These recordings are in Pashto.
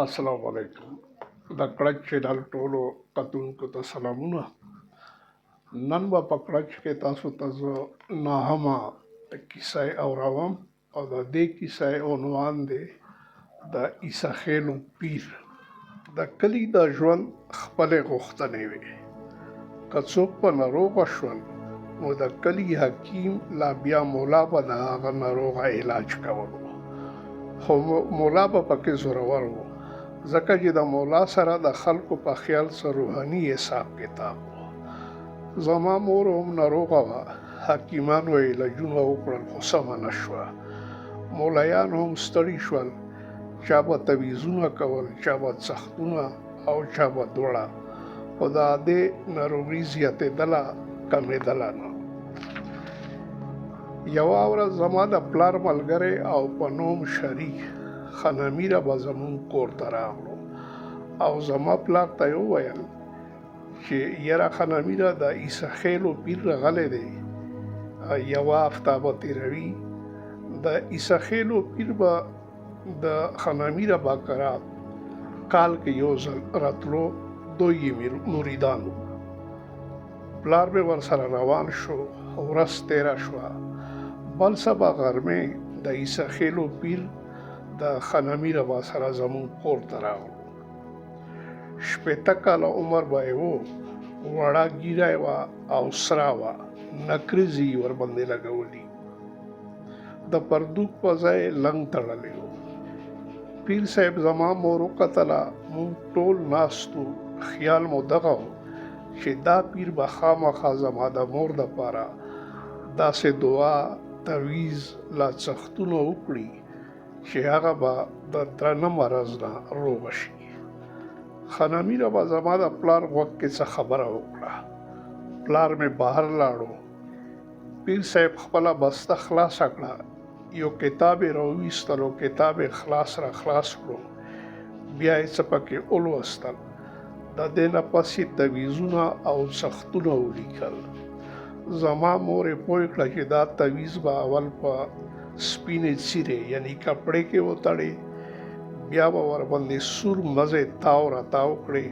السلام علیکم. د کړک چینل ټولو کتونکو ته سلامونه. نن به په کړک کې تاسو ته زه نهمه کیسه اوروم او د دې کیسې عنوان دی د عیسی خیلو پیر. د کلي د ژوند خپلې غوښتنې وې. که څوک په ناروغه شول نو د کلي حکیم لا بیا مولا به د هغه ناروغه علاج کولو، خو مولا به پکې زورور و، ځکه چې د مولا سره د خلکو په خیال سره روحاني حساب کتاب و. زما مور هم ناروغه وه. حکیمانو یې علاجونه وکړل خو سمه نه شوه. مولایان هم ستړي شول، چا به تویزونه کول، چا به څښتونه او چا به دوړه، خو د دې ناروغي زیاتېدله کمېدله نه. یوه ورځ زما د پلار ملګری او په نوم شریک خنامیره به زمونږ کور ته راغلو او زما پلار ته یې وویل چې یاره خنامیره د عیسی خیلو پیر راغلی دی، یوه هفته به تېروي. د عیسی خیلو پیر به د خنامیره باکره کال کې یو ځل راتلو، دوی یې مریدانو. پلار مې ورسره روان شو، ورځ تېره شوه. بل سبا غرمې د عیسی خیلو پیر د خنامیره با سره زمونږ کور ته راغلو. 80 کاله عمر به یې و، وړه ږیره یې وه او سره وه، نکریزې یې ورباندې لګولي، د پردوک په ځای لنګ تړلی و. پیر صاحب زما مور وکتله، موږ ټول ناست وو. خیال مو دغه و چې دا پیر به خامخا زما د مور دپاره داسې دعا، تویز، لا څښتونه وکړي چې هغه به د درنه مرض نه روغه شي. خنامیره به زما د پلار غوږ کې څه خبره وکړه. پلار مې بهر لاړو. پیر صاحب خپله بسته خلاصه کړه، یو کتاب یې راوویستلو، کتاب یې خلاص کړو، بیا یې څه پکې ولوستل. د دې نه پس یې تویزونه او څښتونه ولیکل. زما مور یې پوه کړه چې دا تویز به اول په سپینې څیرې یعنی کپړې کې وتړې، بیا به ورباندې سور مزې تاو راتاو کړې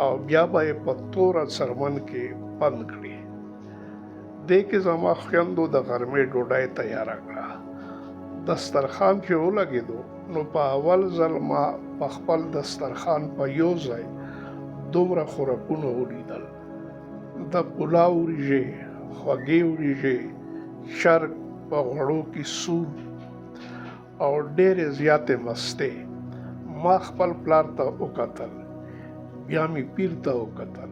او بیا به یې په توره څرمن کې بند کړې. دې کې زما خویندو د غرمې ډوډۍ تیاره کړه. دسترخوان چې ولګېدو نو په اول ځل ما په خپل دسترخوان په یو ځای دومره خوراکونه ولیدل: د پلاو وریژې، خوږې وریژې، چرګ په غوړو کې سور او ډېرې زیاتې مستې. ما خپل پلار ته وکتل، بیا مې پیر ته وکتل.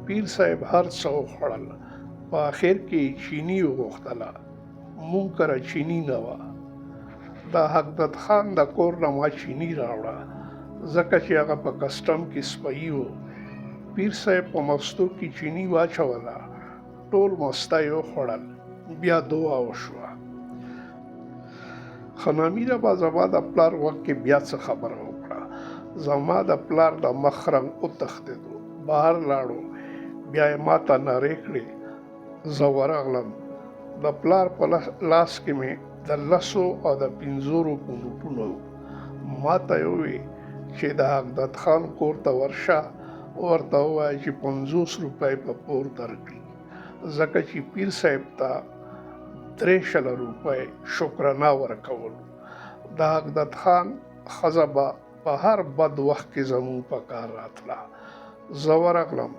پیر صاحب هر څه وخوړل، په آخر کې چینی وغوښتله. مونږ کره چینی نه وه. د حقدت خان د کور نه ما چینی راوړه، ځکه چې هغه په کسټم کې سپیي و. پیر صاحب په مستو کې چینی واچوله، ټول مسته یې وخوړل، بیا دعا وشوه. خنامیره به زما د پلار غوږ کې بیا څه خبره وکړه. زما د پلار د مخ رنګ وتښتېدو، بهر لاړو، بیا یې ما ته نارې کړې. زه ورغلم. د پلار په لاس کې مې د 10 او د 50 روپو نوټونه وو. ما ته یې وویل چې د حقدت خان کور ته ورشه، ورته ووایه چې 50 روپۍ په پور درکړي، ځکه چې پیر صاحب ته 300 روپۍ شکرانه ورکولو. د حقدت خان ښځه به په هر بد وخت کې زمونږ په کار راتله. زه ورغلم.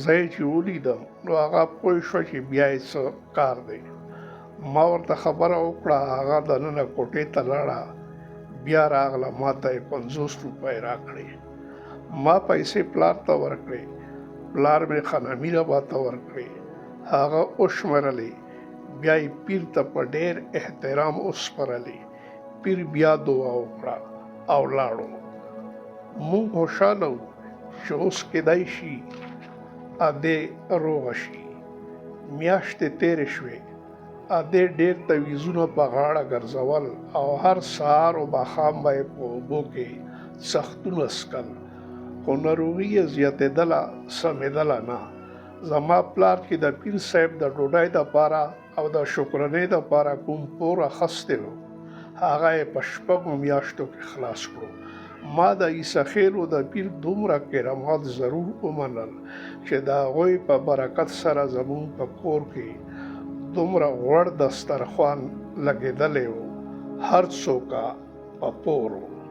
زه یې چې ولیدم نو هغه پوه شوه چې بیا یې څه کار دی. ما ورته خبره وکړه، هغه دننه کوټې ته لاړه، بیا راغله، ما ته یې 50 روپۍ راکړې. ما پیسې پلار ته ورکړې، پلار مې خنامیره با ته ورکړې، هغه وشمېرلې، بیا یې پیر ته په ډېر احترام وسپارلې. پیر بیا دعا وکړه او لاړو. مونږ خوشحاله وو چې اوس کیدای شي ادې روغه شي. میاشتې تېرې شوې، ادې ډېر تویزونه په غاړه ګرځول او هر سهار او ماښام به یې په اوبو کې څښتونه څښل، خو ناروغي یې زیاتېدله، سمېدله نه. زما پلار چې د پیر صاحب د ډوډۍ دپاره او د شکرانې دپاره کوم پور اخیستی و، هغه یې په 6 میاشتو کې خلاص کړو. ما د عیسی خیلو د پیر دومره کرامات ضرور ومنل چې د هغوی په برکت سره زموږ په کور کې دومره غوړ دسترخوان لګېدلی و، هر څوک په پور و.